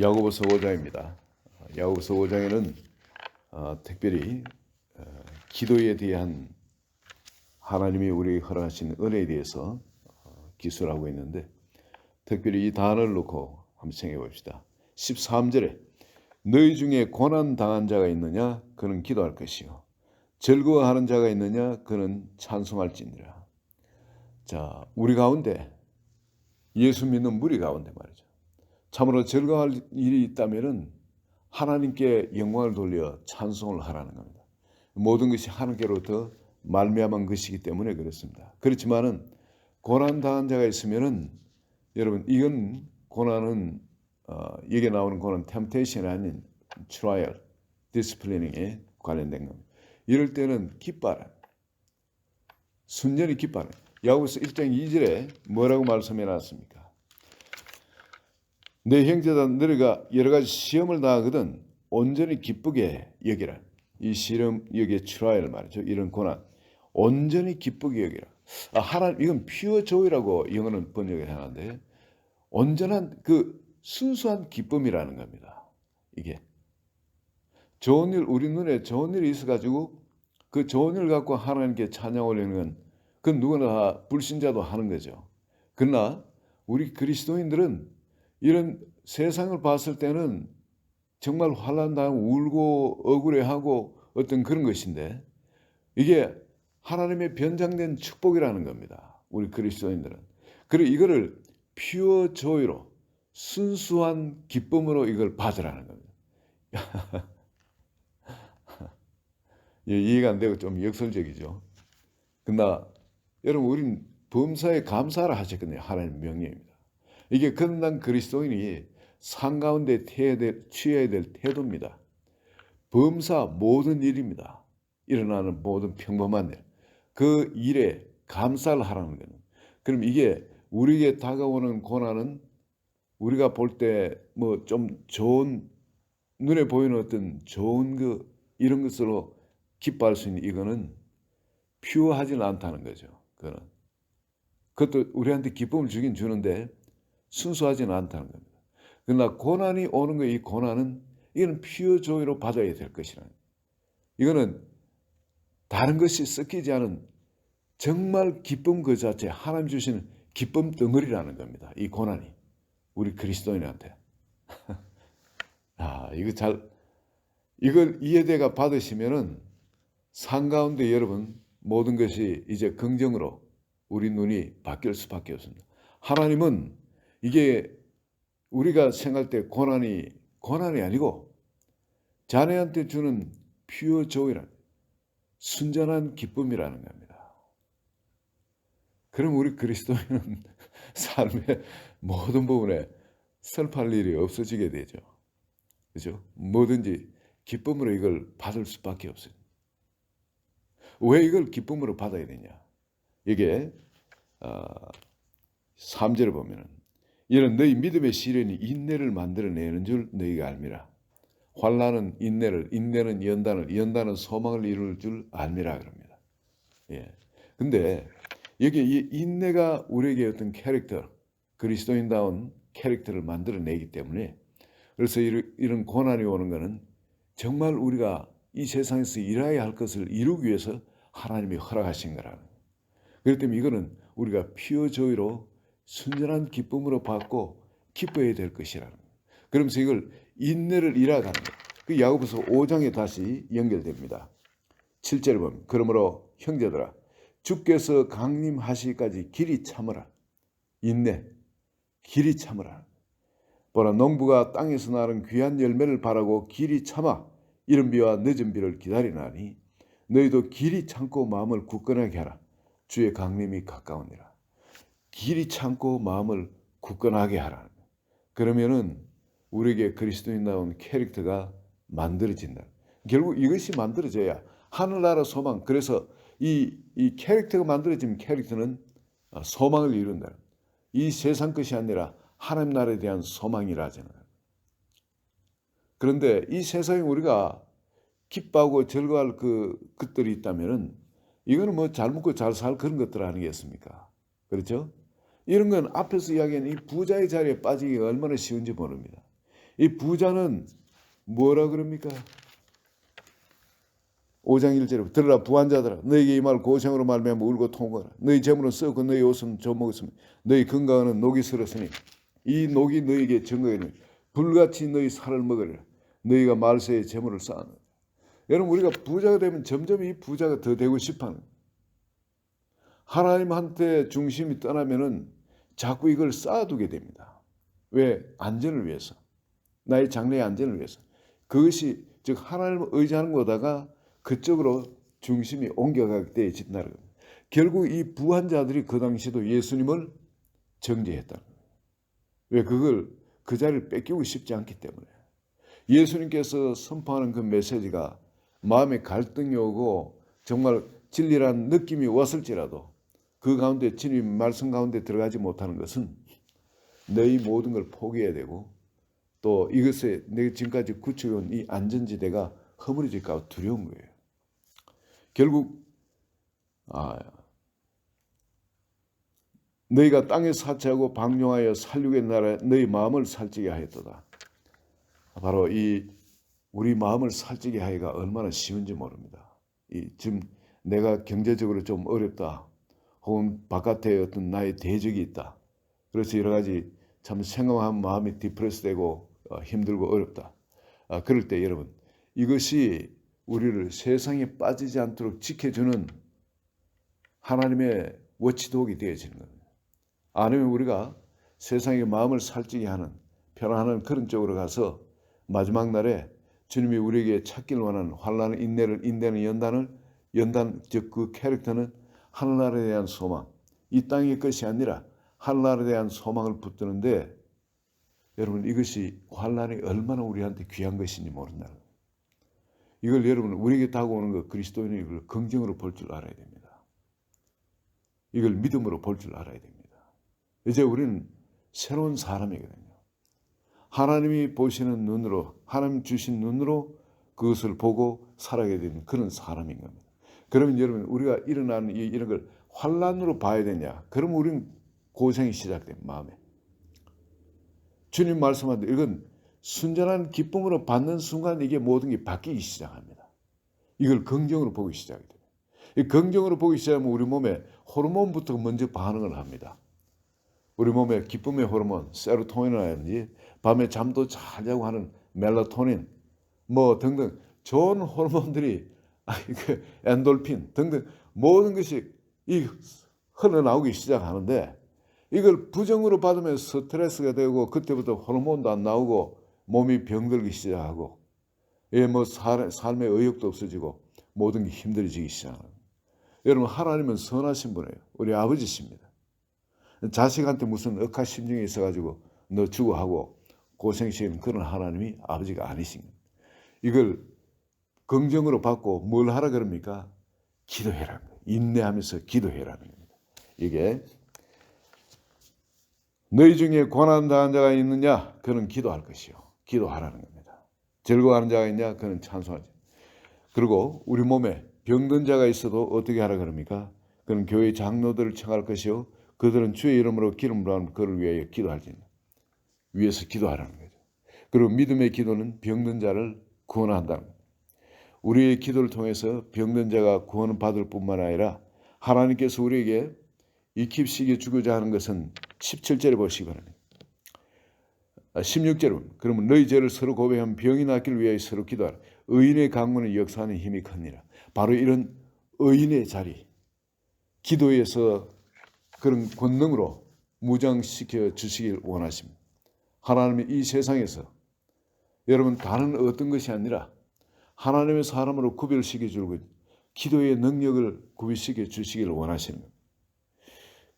야고보서 5장입니다. 야고보서 5장에는 특별히 기도에 대한 하나님이 우리에게 허락하신 은혜에 대해서 기술하고 있는데, 특별히 이 단어를 놓고 한번 생각해 봅시다. 13절에 너희 중에 고난 당한 자가 있느냐? 그는 기도할 것이요 즐거워하는 자가 있느냐? 그는 찬송할지니라. 자, 우리 가운데, 예수 믿는 무리 가운데 말이죠, 참으로 즐거워할 일이 있다면은 하나님께 영광을 돌려 찬송을 하라는 겁니다. 모든 것이 하나님께로부터 말미암은 것이기 때문에 그렇습니다. 그렇지만은 고난 당한 자가 있으면은, 여러분, 이건 고난은 여기에 나오는 고난 템테이션이 아닌 트라이얼, 디스플리닝에 관련된 겁니다. 이럴 때는 기뻐하라, 순전히 기뻐하라. 야고보서 1장 2절에 뭐라고 말씀해 놨습니까? 내 형제다, 너희가 여러 가지 시험을 당하거든 온전히 기쁘게 여기라. 이 시험, 여기에 트라이얼 말이죠. 이런 고난 온전히 기쁘게 여기라. 하나님, 이건 퓨어 조이라고 영어는 번역을 하는데, 온전한 그 순수한 기쁨이라는 겁니다. 이게 좋은 일, 우리 눈에 좋은 일이 있어가지고 그 좋은 일을 갖고 하나님께 찬양 올리는 건, 그건 누구나 다 불신자도 하는 거죠. 그러나 우리 그리스도인들은 이런 세상을 봤을 때는 정말 환난당하고 울고 억울해하고 어떤 그런 것인데, 이게 하나님의 변장된 축복이라는 겁니다. 우리 그리스도인들은. 그리고 이거를 퓨어 조이로, 순수한 기쁨으로 이걸 받으라는 겁니다. 이해가 안 되고 좀 역설적이죠. 그러나 여러분, 우린 범사에 감사를 하셨거든요. 하나님 명령입니다. 이게 건강 그리스도인이 상 가운데 취해야 될 태도입니다. 범사 모든 일입니다. 일어나는 모든 평범한 일, 그 일에 감사를 하라는 거예요. 그럼 이게 우리에게 다가오는 고난은 우리가 볼 때 뭐 좀 좋은, 눈에 보이는 어떤 좋은 이런 것으로 기뻐할 수 있는, 이거는 퓨어하지는 않다는 거죠. 그것도 우리한테 기쁨을 주긴 주는데 순수하지는 않다는 겁니다. 그러나 고난이 오는 거, 이 고난은 이거는 퓨어 조이로 받아야 될 것이라는, 이거는 다른 것이 섞이지 않은 정말 기쁨 그 자체, 하나님 주시는 기쁨 덩어리라는 겁니다. 이 고난이 우리 그리스도인한테. 이걸 이해대가 받으시면은 상 가운데 여러분 모든 것이 이제 긍정으로 우리 눈이 바뀔 수밖에 없습니다. 하나님은 이게 우리가 생각할 때 고난이 아니고 자네한테 주는 퓨어 조이라는, 순전한 기쁨이라는 겁니다. 그럼 우리 그리스도인은 삶의 모든 부분에 슬퍼할 일이 없어지게 되죠. 그죠? 뭐든지 기쁨으로 이걸 받을 수밖에 없어요. 왜 이걸 기쁨으로 받아야 되냐? 이게 3절을 보면은, 이는 너희 믿음의 시련이 인내를 만들어내는 줄 너희가 알미라. 환난은 인내를, 인내는 연단은 소망을 이룰 줄 알미라 그럽니다. 예. 근데 여기 이 인내가 우리에게 어떤 캐릭터, 그리스도인다운 캐릭터를 만들어내기 때문에, 그래서 이런 고난이 오는 것은 정말 우리가 이 세상에서 일해야 할 것을 이루기 위해서 하나님이 허락하신 거라는 거예요. 그렇기 때문에 이거는 우리가 퓨어 조이로 순전한 기쁨으로 받고 기뻐해야 될 것이라는 거예요. 그러면서 이걸 인내를 일하가는 거예요. 그 야고보서 5장에 다시 연결됩니다. 7절을 보면, 그러므로 형제들아, 주께서 강림하시기까지 길이 참으라. 인내, 길이 참으라. 보라, 농부가 땅에서 나는 귀한 열매를 바라고 길이 참아 이른 비와 늦은 비를 기다리나니 너희도 길이 참고 마음을 굳건하게 하라. 주의 강림이 가까우니라. 길이 참고 마음을 굳건하게 하라. 그러면은 우리에게 그리스도인다운 캐릭터가 만들어진다. 결국 이것이 만들어져야 하늘나라 소망, 그래서 이 캐릭터가 만들어지면 캐릭터는 소망을 이룬다. 이 세상 것이 아니라 하나님 나라에 대한 소망이라 하잖아요. 그런데 이 세상에 우리가 기뻐하고 즐거워할 것들이 있다면은, 이거는 뭐 잘 먹고 잘 살 그런 것들 아니겠습니까? 그렇죠? 이런 건 앞에서 이야기한 이 부자의 자리에 빠지기가 얼마나 쉬운지 모릅니다. 이 부자는 뭐라 그럽니까? 5장 1절에 들으라 부한자들아 너에게 이 말 고생으로 말미암아 울고 통곡하라. 너희 재물은 썩고 너희 옷은 조먹었으며 너희 건강은 녹이 슬었으니 이 녹이 너희에게 증거이니 불같이 너희 살을 먹으리라. 너희가 말세에 재물을 쌓아놓으라. 여러분 우리가 부자가 되면 점점 이 부자가 더 되고 싶어하는 하나님한테 중심이 떠나면은 자꾸 이걸 쌓아두게 됩니다. 왜? 안전을 위해서. 나의 장래의 안전을 위해서. 그것이 즉 하나님을 의지하는 거다가 그쪽으로 중심이 옮겨가게 되어진다는 겁니다. 결국 이 부한 자들이 그 당시도 예수님을 정죄했다는 거예요. 왜? 그걸 그 자리를 뺏기고 싶지 않기 때문에. 예수님께서 선포하는 그 메시지가 마음에 갈등이 오고 정말 진리란 느낌이 왔을지라도 그 가운데 주님 말씀 가운데 들어가지 못하는 것은 너희 모든 걸 포기해야 되고 또 이것에 내가 지금까지 구축해온 이 안전지대가 허물어질까 두려운 거예요. 결국 너희가 땅에 사치하고 방종하여 살육의 나라에 너희 마음을 살찌게 하였도다. 바로 이 우리 마음을 살찌게 하기가 얼마나 쉬운지 모릅니다. 지금 내가 경제적으로 좀 어렵다. 혹은 바깥에 어떤 나의 대적이 있다. 그래서 여러 가지 참 생각하면 마음이 디프레스되고 힘들고 어렵다. 그럴 때 여러분 이것이 우리를 세상에 빠지지 않도록 지켜주는 하나님의 워치독이 되어지는 겁니다. 아니면 우리가 세상의 마음을 살찌게 하는 편안한 그런 쪽으로 가서 마지막 날에 주님이 우리에게 찾기를 원하는 환난을 인내는 연단 즉 그 캐릭터는 하늘나라에 대한 소망, 이 땅의 것이 아니라 하늘나라에 대한 소망을 붙드는데 여러분 이것이 환난이 얼마나 우리한테 귀한 것인지 모른다는 거예요. 이걸 여러분 우리에게 다가오는 것 그리스도인이 이걸 긍정으로 볼 줄 알아야 됩니다. 이걸 믿음으로 볼 줄 알아야 됩니다. 이제 우리는 새로운 사람이거든요. 하나님이 보시는 눈으로 하나님 주신 눈으로 그것을 보고 살아가야 되는 그런 사람인 겁니다. 그러면 여러분 우리가 일어나는 이런 걸 환난으로 봐야 되냐? 그러면 우리는 고생이 시작됩니다. 마음에. 주님 말씀한 대로 이건 순전한 기쁨으로 받는 순간 이게 모든 게 바뀌기 시작합니다. 이걸 긍정으로 보기 시작이 돼요. 이 긍정으로 보기 시작하면 우리 몸에 호르몬부터 먼저 반응을 합니다. 우리 몸에 기쁨의 호르몬, 세로토닌이라든지 밤에 잠도 잘 자고 하는 멜라토닌 뭐 등등 좋은 호르몬들이 엔돌핀 등등 모든 것이 흘러나오기 시작하는데 이걸 부정으로 받으면 스트레스가 되고 그때부터 호르몬도 안 나오고 몸이 병들기 시작하고 뭐 삶의 의욕도 없어지고 모든 게 힘들어지기 시작합니다. 여러분 하나님은 선하신 분이에요. 우리 아버지십니다. 자식한테 무슨 억한 심정이 있어가지고 너 주고 하고 고생시키는 그런 하나님이 아버지가 아니신 겁니다. 이걸 긍정으로 받고 뭘 하라 그럽니까? 기도해라. 인내하면서 기도해라는 겁니다. 이게 너희 중에 고난당한 자가 있느냐? 그는 기도할 것이요. 기도하라는 겁니다. 즐거워하는 자가 있냐? 그는 찬송하지. 그리고 우리 몸에 병든 자가 있어도 어떻게 하라 그럽니까? 그는 교회 장로들을 청할 것이요. 그들은 주의 이름으로 기름을 부으면 그를 위하여 기도할지니라. 위해서 기도하라는 거죠. 그리고 믿음의 기도는 병든 자를 구원한다는 겁니다. 우리의 기도를 통해서 병든 자가 구원을 받을 뿐만 아니라 하나님께서 우리에게 익힙시게 주고자 하는 것은 17절에 보시기 바랍니다. 16절은 그러면 너희 죄를 서로 고백하면 병이 낫기를 위하여 서로 기도하라. 의인의 강구는 역사하는 힘이 큽니다. 바로 이런 의인의 자리, 기도에서 그런 권능으로 무장시켜 주시길 원하십니다. 하나님이 이 세상에서 여러분 다른 어떤 것이 아니라 하나님의 사람으로 구별시켜 주고 기도의 능력을 구별시켜 주시기를 원하십니다.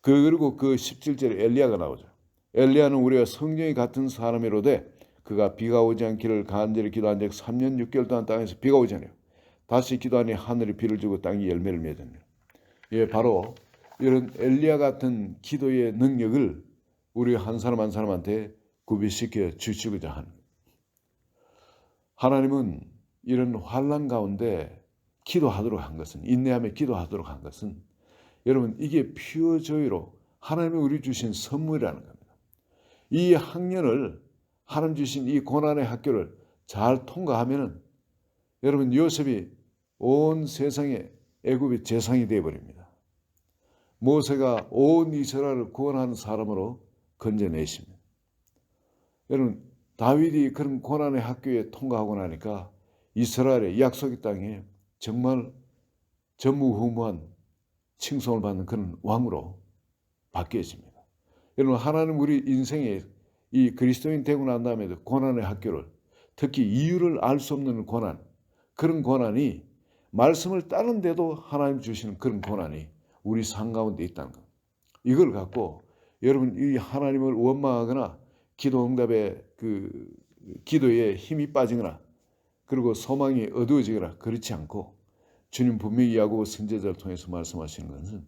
그리고 그 17절에 엘리야가 나오죠. 엘리야는 우리가 성령이 같은 사람이로되 그가 비가 오지 않기를 간절히 기도한 적 3년 6개월 동안 땅에서 비가 오지 않아요. 다시 기도하니 하늘이 비를 주고 땅이 열매를 맺었네요. 예, 바로 이런 엘리야 같은 기도의 능력을 우리 한 사람 한 사람한테 구별시켜 주시고자 하는 거예요. 하나님은 이런 환난 가운데 기도하도록 한 것은 인내하며 기도하도록 한 것은 여러분 이게 퓨어 조이로 하나님이 우리 주신 선물이라는 겁니다. 이 학년을 하나님 주신 이 고난의 학교를 잘 통과하면은 여러분 요셉이 온 세상에 애굽의 재상이 되어버립니다. 모세가 온 이스라엘을 구원하는 사람으로 건져내십니다. 여러분 다윗이 그런 고난의 학교에 통과하고 나니까 이스라엘의 약속의 땅에 정말 전무후무한 칭송을 받는 그런 왕으로 바뀌어집니다. 여러분 하나님 우리 인생에 이 그리스도인 되고 난 다음에도 고난의 학교를 특히 이유를 알 수 없는 고난, 그런 고난이 말씀을 따는데도 하나님 주시는 그런 고난이 우리 삶 가운데 있다는 것. 이걸 갖고 여러분 이 하나님을 원망하거나 기도 응답에 기도에 힘이 빠지거나 그리고 소망이 어두워지거나 그렇지 않고 주님 분명히 야고보 선지자를 통해서 말씀하시는 것은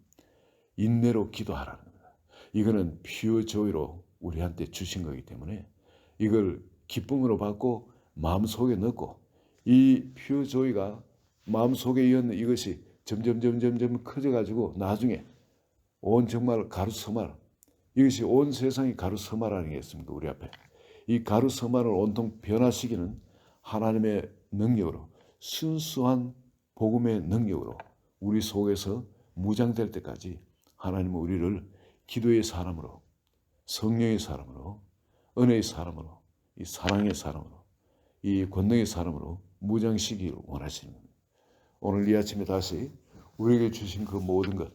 인내로 기도하라는 겁니다. 이거는 pure joy로 우리한테 주신 거기 때문에 이걸 기쁨으로 받고 마음속에 넣고 이 pure joy가 마음속에 있는 이것이 점점 커져가지고 나중에 온 정말 가루서말, 이것이 온 세상이 가루서말 아니겠습니까? 우리 앞에 이 가루서말을 온통 변화시키는 하나님의 능력으로, 순수한 복음의 능력으로 우리 속에서 무장될 때까지 하나님은 우리를 기도의 사람으로, 성령의 사람으로, 은혜의 사람으로, 이 사랑의 사람으로, 이 권능의 사람으로 무장시키기를 원하시는 겁니다. 오늘 이 아침에 다시 우리에게 주신 그 모든 것,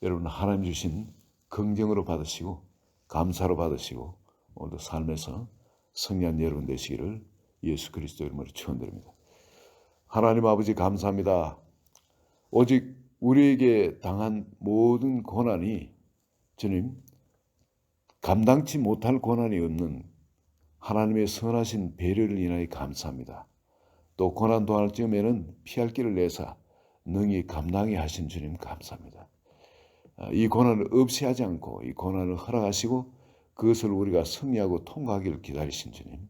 여러분 하나님 주신 긍정으로 받으시고 감사로 받으시고 오늘도 삶에서 승리한 여러분 되시기를 예수 그리스도 이름으로 축원드립니다. 하나님 아버지 감사합니다. 오직 우리에게 당한 모든 고난이 주님 감당치 못할 고난이 없는 하나님의 선하신 배려를 인하여 감사합니다. 또 고난 도할 즈음에는 피할 길을 내사 능히 감당해 하신 주님 감사합니다. 이 고난을 없이 하지 않고 이 고난을 허락하시고 그것을 우리가 승리하고 통과하기를 기다리신 주님,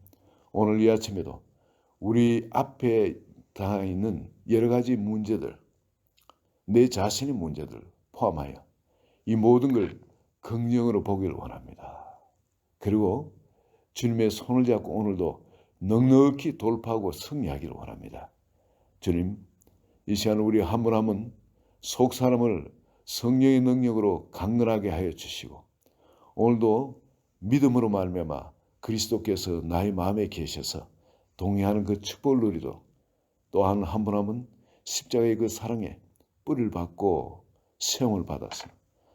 오늘 이 아침에도 우리 앞에 다 있는 여러 가지 문제들, 내 자신의 문제들 포함하여 이 모든 걸 긍정으로 보기를 원합니다. 그리고 주님의 손을 잡고 오늘도 넉넉히 돌파하고 승리하기를 원합니다. 주님, 이 시간 우리 한 분 한 분 속 사람을 성령의 능력으로 강건하게 하여 주시고 오늘도 믿음으로 말미암아 그리스도께서 나의 마음에 계셔서 동의하는 그 축복을 누리도 또한 한 분 한 분 십자가의 그 사랑에 뿌리를 받고 시험을 받아서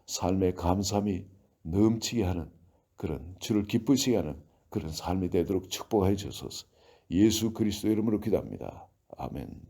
삶의 감사함이 넘치게 하는 그런 주를 기쁘시게 하는 그런 삶이 되도록 축복해 주소서. 예수 그리스도 이름으로 기도합니다. 아멘.